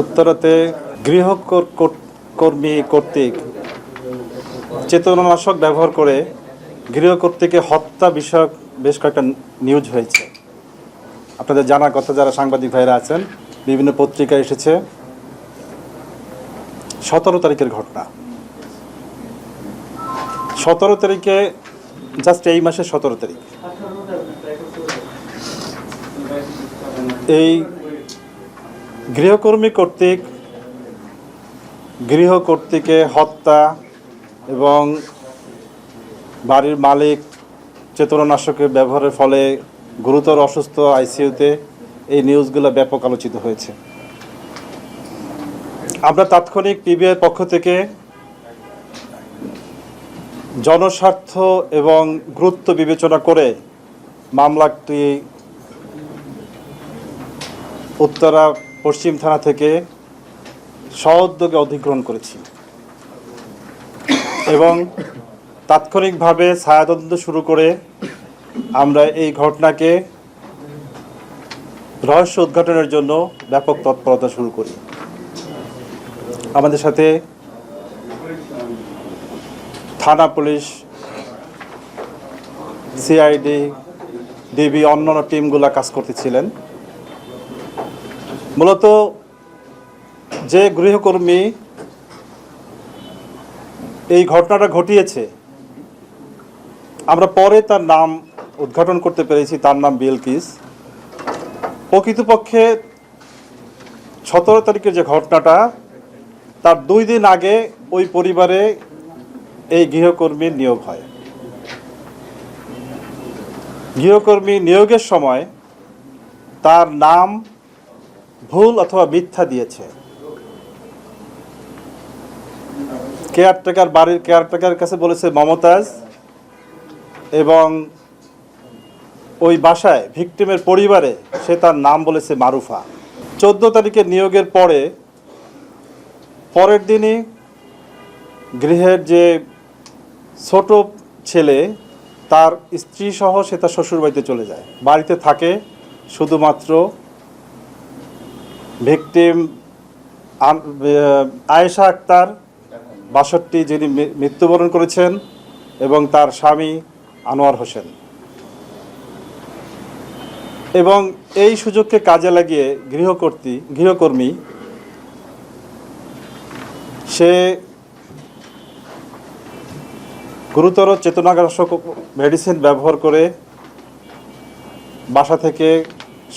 উত্তরাতে গৃহকর্মী কর্তৃক চেতনানাশক ব্যবহার করে গৃহকর্ত্রীকে হত্যা বিষয়ক বেশ কয়েকটা নিউজ হয়েছে। আপনাদের জানার কথা, যারা সাংবাদিক ভাইরা আছেন, বিভিন্ন পত্রিকায় এসেছে। 17 তারিখের ঘটনা। 17 তারিখে, জাস্ট এই মাসের 17 তারিখ, এই গৃহকর্মী কর্তৃক গৃহকর্ত্রীকে হত্যা এবং বাড়ির মালিক চেতনানাশকের ব্যবহারের ফলে গুরুতর অসুস্থ আইসিইউতে, এই নিউজগুলো ব্যাপক আলোচিত হয়েছে। আমরা তাৎক্ষণিক পিবিআইয়ের পক্ষ থেকে জনস্বার্থ এবং গুরুত্ব বিবেচনা করে মামলাটি উত্তরা পশ্চিম থানা থেকে সউদ্যোগে অধিগ্রহণ করেছি এবং তাৎক্ষণিকভাবে ছায়াতদন্ত শুরু করে আমরা এই ঘটনাকে রহস্য উদ্ঘাটনের জন্য ব্যাপক তৎপরতা শুরু করি। আমাদের সাথে থানা পুলিশ, সিআইডি, ডিবি, অন্যান্য টিমগুলো কাজ করতেছিলেন। মূলত যে গৃহকর্মী এই ঘটনাটা ঘটিয়েছে, আমরা পরে তার নাম উদ্ঘাটন করতে পেরেছি। তার নাম বিলকিস। প্রকৃতপক্ষে 17 তারিখের যে ঘটনাটা, তার 2 দিন আগে ওই পরিবারে এই গৃহকর্মীর নিয়োগ হয়। গৃহকর্মী নিয়োগের সময় তার নাম ভুল অথবা মিথ্যা দিয়েছে। বাড়ির কেয়ারটেকার কাছে বলেছে মমতাজ, এবং ওই বাসায় ভিকটিমের পরিবারে সে তার নাম বলেছে মারুফা। 14 তারিখে নিয়োগের পরের দিনই গৃহের যে ছোট ছেলে, তার স্ত্রী সহ সে তার শ্বশুরবাড়িতে চলে যায়। বাড়িতে থাকে শুধুমাত্র ভিকটিম আয়েশা আক্তার 62, যিনি মৃত্যুবরণ করেছেন, এবং তার স্বামী আনোয়ার হোসেন। এবং এই সুযোগকে কাজে লাগিয়ে গৃহকর্মী সে গুরুতর চেতনানাশক মেডিসিন ব্যবহার করে বাসা থেকে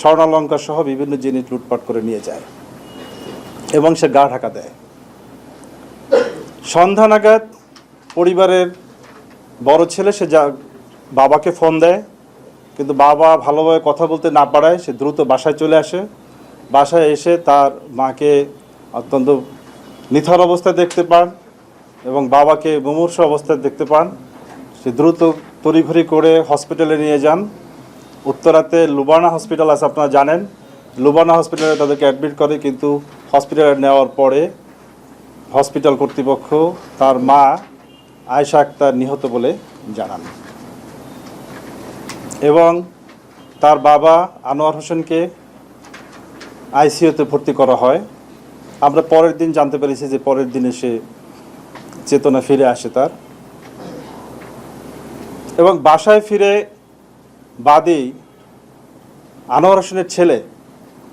স্বর্ণালঙ্কার সহ বিভিন্ন জিনিস লুটপাট করে নিয়ে যায় এবং সে গা ঢাকা দেয়। সন্ধ্যা নাগাদ পরিবারের বড় ছেলে সে বাবাকে ফোন দেয়, কিন্তু বাবা ভালোভাবে কথা বলতে না পারায় সে দ্রুত বাসায় চলে আসে। বাসায় এসে তার মাকে অত্যন্ত নিথর অবস্থায় দেখতে পান এবং বাবাকে মুমূর্ষু অবস্থায় দেখতে পান। সে দ্রুত তড়িঘড়ি করে হসপিটালে নিয়ে যান। উত্তরাতে লুবানা হসপিটাল আছে, আপনারা জানেন। লুবানা হসপিটালে তাদেরকে অ্যাডমিট করে, কিন্তু হসপিটালে নেওয়ার পরে হসপিটাল কর্তৃপক্ষ তার মা আয়েশা আক্তার নিহত বলে জানান এবং তার বাবা আনোয়ার হোসেনকে আইসিইউতে ভর্তি করা হয়। আমরা পরের দিন জানতে পেরেছি যে পরের দিনে সে চেতনা ফিরে আসে তার, এবং বাসায় ফিরে বাদী আনোয়ার হোসেনের ছেলে,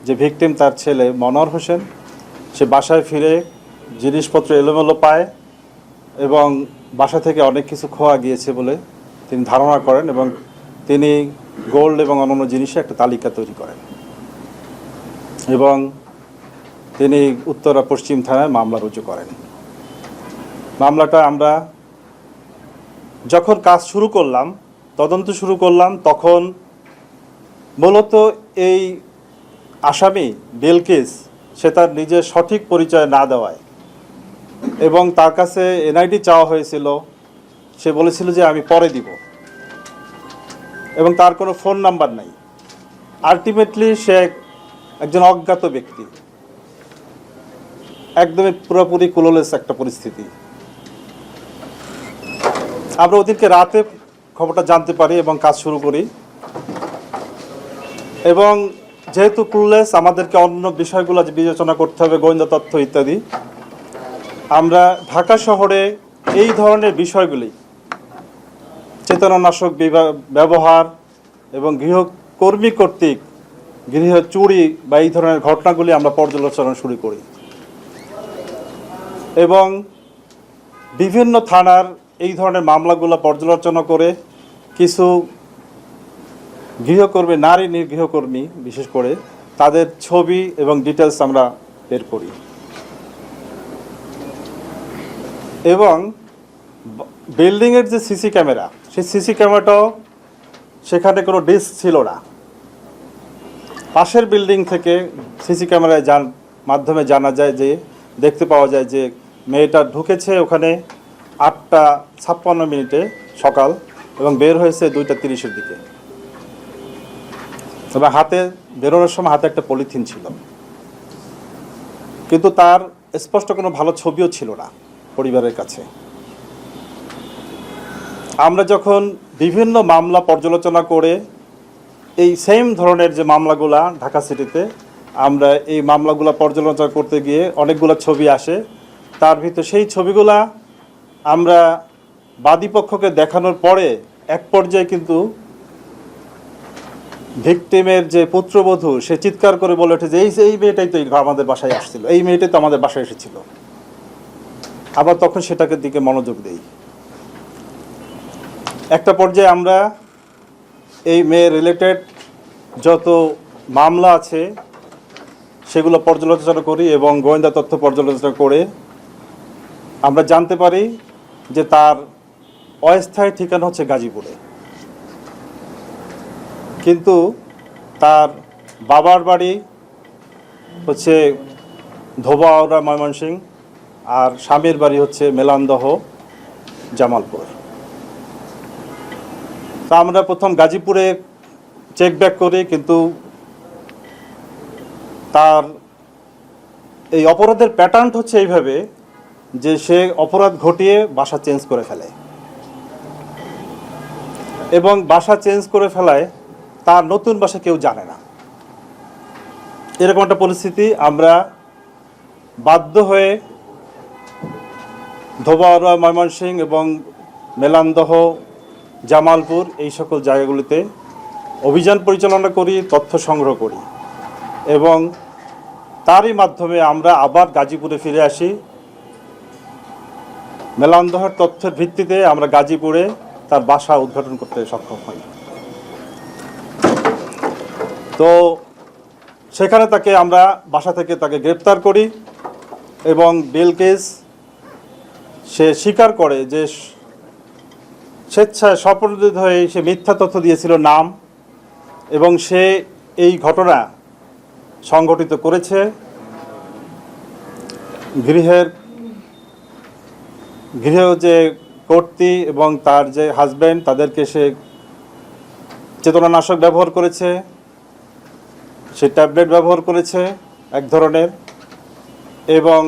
যে ভিকটিম তার ছেলে মনোয়ার হোসেন, সে বাসায় ফিরে জিনিসপত্র এলোমেলো পায় এবং বাসা থেকে অনেক কিছু খোয়া গিয়েছে বলে তিনি ধারণা করেন, এবং তিনি গোল্ড এবং অন্যান্য জিনিসের একটা তালিকা তৈরি করেন এবং তিনি উত্তরা পশ্চিম থানায় মামলা রুজু করেন। মামলাটা আমরা যখন কাজ শুরু করলাম, তদন্ত শুরু করলাম, তখন মূলত এই আসামি বিলকিস সে তার নিজের সঠিক পরিচয় না দেওয়ায়, এবং তার কাছে এনআইডি চাওয়া হয়েছিল, সে বলেছিল যে আমি পরে দিব, এবং তার কোনো ফোন নাম্বার নাই। আলটিমেটলি সে একজন অজ্ঞাত ব্যক্তি, একদমই পুরোপুরি ক্লুলেস একটা পরিস্থিতি। আমরা ওদিনকে রাতে খবরটা জানতে পারি এবং কাজ শুরু করি, এবং যেহেতু ক্লুলেস, আমাদেরকে অন্য বিষয়গুলো বিবেচনা করতে হবে, গোয়েন্দা তথ্য ইত্যাদি। আমরা ঢাকা শহরে এই ধরনের বিষয়গুলি, চেতনানাশক ব্যবহার এবং গৃহকর্মী কর্তৃক গৃহ চুরি বা এই ধরনের ঘটনাগুলি আমরা পর্যালোচনা শুরু করি এবং বিভিন্ন থানার এই ধরনের মামলাগুলো পর্যালোচনা করে কিছু গৃহকর্মী, নারী গৃহকর্মী বিশেষ করে তাদের ছবি এবং ডিটেলস আমরা বের করি এবং বিল্ডিংয়ের যে সিসি ক্যামেরা, সেই সিসি ক্যামেরাটাও সেখানে কোনো ডিস্ক ছিল না। পাশের বিল্ডিং থেকে সিসি ক্যামেরায় মাধ্যমে জানা যায় যে, দেখতে পাওয়া যায় যে মেয়েটা ঢুকেছে ওখানে 8:56 সকাল এবং বের হয়েছে 2:30 দিকে। তবে হাতে বেরোনোর সময় হাতে একটা পলিথিন ছিল, কিন্তু তার স্পষ্ট কোনো ভালো ছবিও ছিল না পরিবারের কাছে। আমরা যখন বিভিন্ন মামলা পর্যালোচনা করে এই সেম ধরনের যে মামলাগুলা ঢাকা সিটিতে, আমরা এই মামলাগুলা পর্যালোচনা করতে গিয়ে অনেকগুলো ছবি আসে। তার ভিতরে সেই ছবিগুলা আমরা বাদীপক্ষকে দেখানোর পরে এক পর্যায়ে কিন্তু ভিকটিমের যে পুত্রবধূ, সে চিৎকার করে বলে ওঠে যে এই মেয়েটাই তো আমাদের বাসায় আসছিল, এই মেয়েটাই তো আমাদের বাসায় এসেছিল। আবার তখন সেটাকে দিকে মনোযোগ দেই। একটা পর্যায়ে আমরা এই মেয়ে রিলেটেড যত মামলা আছে সেগুলো পর্যালোচনা করি এবং গোয়েন্দা তথ্য পর্যালোচনা করে আমরা জানতে পারি যে তার অস্থায়ী ঠিকানা হচ্ছে গাজীপুরে, কিন্তু তার বাবার বাড়ি হচ্ছে ধোবাউড়া ময়মনসিংহ আর স্বামীর বাড়ি হচ্ছে মেলান্দহ জামালপুর। তা আমরা প্রথম গাজীপুরে চেক ব্যাক করি, কিন্তু তার এই অপরাধের প্যাটার্ন হচ্ছে এইভাবে যে সে অপরাধ ঘটিয়ে বাসা চেঞ্জ করে ফেলে এবং বাসা চেঞ্জ করে ফেলায় তার নতুন বাসা কেউ জানে না। এরকম একটা পরিস্থিতি আমরা বাধ্য হয়ে ধোবাউড়া ময়মনসিংহ এবং মেলান্দহ জামালপুর এই সকল জায়গাগুলিতে অভিযান পরিচালনা করি, তথ্য সংগ্রহ করি এবং তারই মাধ্যমে আমরা আবার গাজীপুরে ফিরে আসি। মেলান্দহের তথ্যের ভিত্তিতে আমরা গাজীপুরে তার বাসা উদ্ঘাটন করতে সক্ষম হই। তো সেখানে আমরা বাসা থেকে তাকে গ্রেপ্তার করি এবং বিলকিস সে স্বীকার করে যে স্বেচ্ছায় স্বপ্রণোদিত হয়ে সে মিথ্যা তথ্য দিয়েছিল নাম, এবং সে এই ঘটনা সংঘটিত করেছে। গৃহ যে কর্ত্রী এবং তার যে হাজব্যান্ড, তাদেরকে সে চেতনানাশক ব্যবহার করেছে, সে ট্যাবলেট ব্যবহার করেছে এক ধরনের, এবং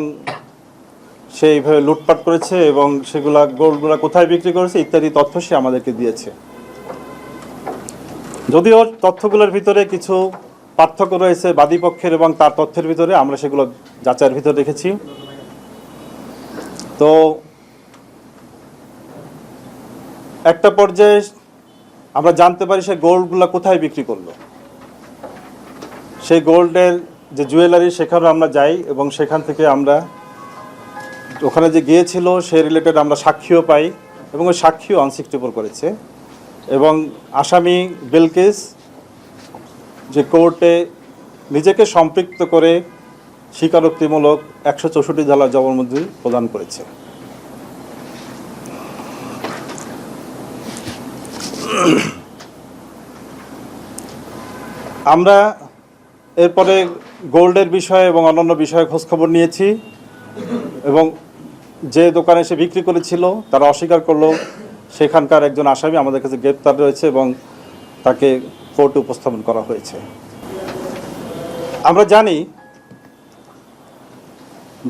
সেইভাবে লুটপাট করেছে এবং সেগুলা গোল্ডগুলা কোথায় বিক্রি করেছে ইত্যাদি তথ্য সে আমাদেরকে দিয়েছে। যদিও তথ্যগুলোর ভিতরে কিছু পার্থক্য রয়েছে বাদীপক্ষের এবং তার তথ্যের ভিতরে, আমরা সেগুলো যাচাইয়ের ভিতরে রেখেছি। তো একটা পর্যায়ে আমরা জানতে পারি সে গোল্ডগুলো কোথায় বিক্রি করলো। সেই গোল্ডের যে জুয়েলারি, সেখানেও আমরা যাই এবং সেখান থেকে আমরা ওখানে যে গিয়েছিল সে রিলেটেড আমরা সাক্ষীও পাই এবং ওই সাক্ষীও আনসিক্টেবল করেছে। এবং আসামি বিলকিস যে কোর্টে নিজেকে সম্পৃক্ত করে স্বীকারোক্তিমূলক 164 ধারা জবানবন্দি প্রদান করেছে। আমরা এরপরে গোল্ডের বিষয়ে এবং অন্যান্য বিষয়ে খোঁজখবর নিয়েছি এবং যে দোকানে সে বিক্রি করেছিল তারা অস্বীকার করলো সেখানকার একজন আসামি আমাদের কাছে গ্রেপ্তার রয়েছে এবং তাকে কোর্টে উপস্থাপন করা হয়েছে। আমরা জানি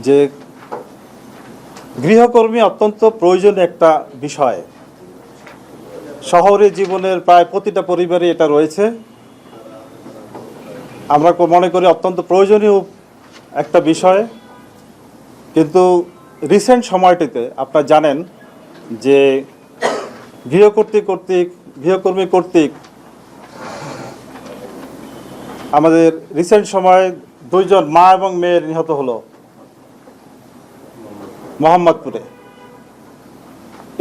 যে গৃহকর্মী অত্যন্ত প্রয়োজনীয় একটা বিষয়, শহরে জীবনের প্রায় প্রতিটা পরিবারে এটা রয়েছে। আমরা মনে করি অত্যন্ত প্রয়োজনীয় একটা বিষয়। কিন্তু রিসেন্ট সময়টিতে আপনারা জানেন যে গৃহকর্মী কর্তৃক আমাদের রিসেন্ট সময়ে 2 জন মা এবং মেয়ের নিহত হলো মোহাম্মদপুরে,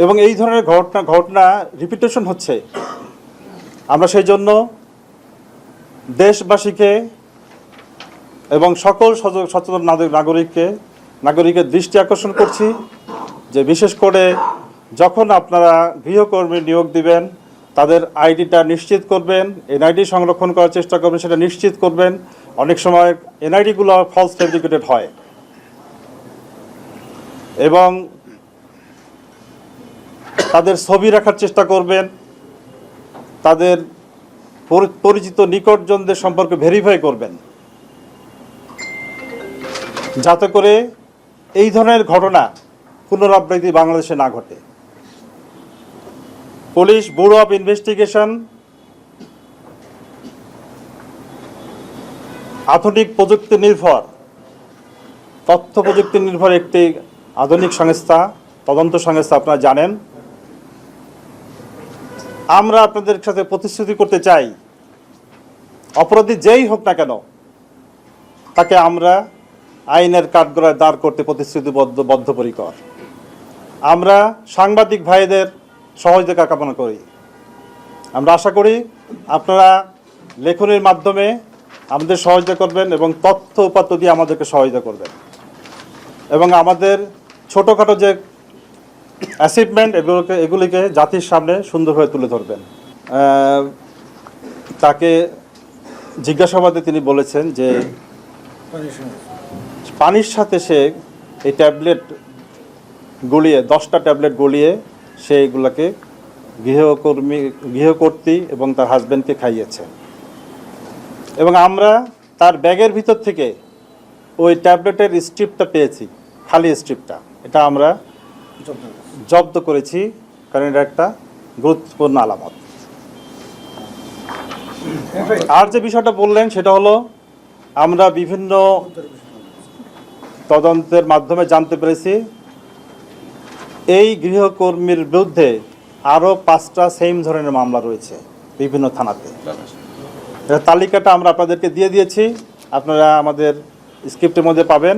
এবং এই ধরনের ঘটনা রিপিটেশন হচ্ছে। আমরা সেই জন্য দেশবাসীকে এবং সকল সচেতন নাগরিকের দৃষ্টি আকর্ষণ করছি যে বিশেষ করে যখন আপনারা গৃহকর্মী নিয়োগ দিবেন তাদের আইডিটা নিশ্চিত করবেন, এনআইডি সংরক্ষণ করার চেষ্টা করবেন, সেটা নিশ্চিত করবেন। অনেক সময় এনআইডিগুলো ফলস ফেব্রিকেটেড হয়, এবং তাদের ছবি রাখার চেষ্টা করবেন, তাদের পরিচিত নিকটজনদের সম্পর্কে ভেরিফাই করবেন, যাতে করে এই ধরনের ঘটনা পুনরাবৃত্তি বাংলাদেশে না ঘটে। পুলিশ ব্যুরো অফ ইনভেস্টিগেশন আধুনিক প্রযুক্তি নির্ভর, তথ্য প্রযুক্তি নির্ভর একটি আধুনিক সংস্থা, তদন্ত সংস্থা, আপনারা জানেন। আমরা আপনাদের সাথে প্রতিশ্রুতি করতে চাই, অপরাধী যেই হোক না কেন তাকে আমরা আইনের কাঠগড়ায় দাঁড় করতে বদ্ধপরিকর। আমরা সাংবাদিক ভাইদের সহযোগিতা কামনা করি। আমরা আশা করি আপনারা লেখনের মাধ্যমে আমাদের সহযোগিতা করবেন এবং তথ্য উপাত্ত দিয়ে আমাদেরকে সহযোগিতা করবেন, এবং আমাদের ছোটোখাটো যে অ্যাচিভমেন্ট এগুলিকে জাতির সামনে সুন্দরভাবে তুলে ধরবেন। তাকে জিজ্ঞাসাবাদে তিনি বলেছেন যে পানির সাথে সে এই ট্যাবলেট গলিয়ে 10টা ট্যাবলেট গলিয়ে সে এগুলোকে গৃহকর্ত্রী এবং তার হাজব্যান্ডকে খাইয়েছে, এবং আমরা তার ব্যাগের ভিতর থেকে ওই ট্যাবলেটের স্ট্রিপটা পেয়েছি, খালি স্ট্রিপটা। এটা আমরা জব্দ করেছি, কারণ এটা একটা গুরুত্বপূর্ণ আলামত। আর যে বিষয়টা বললেন সেটা হলো, আমরা বিভিন্ন তদন্তের মাধ্যমে জানতে পেরেছি এই গৃহকর্মীর বিরুদ্ধে আরও 5টা সেম ধরনের মামলা রয়েছে বিভিন্ন থানাতে। তালিকাটা আমরা আপনাদেরকে দিয়ে দিয়েছি, আপনারা আমাদের স্ক্রিপ্টের মধ্যে পাবেন।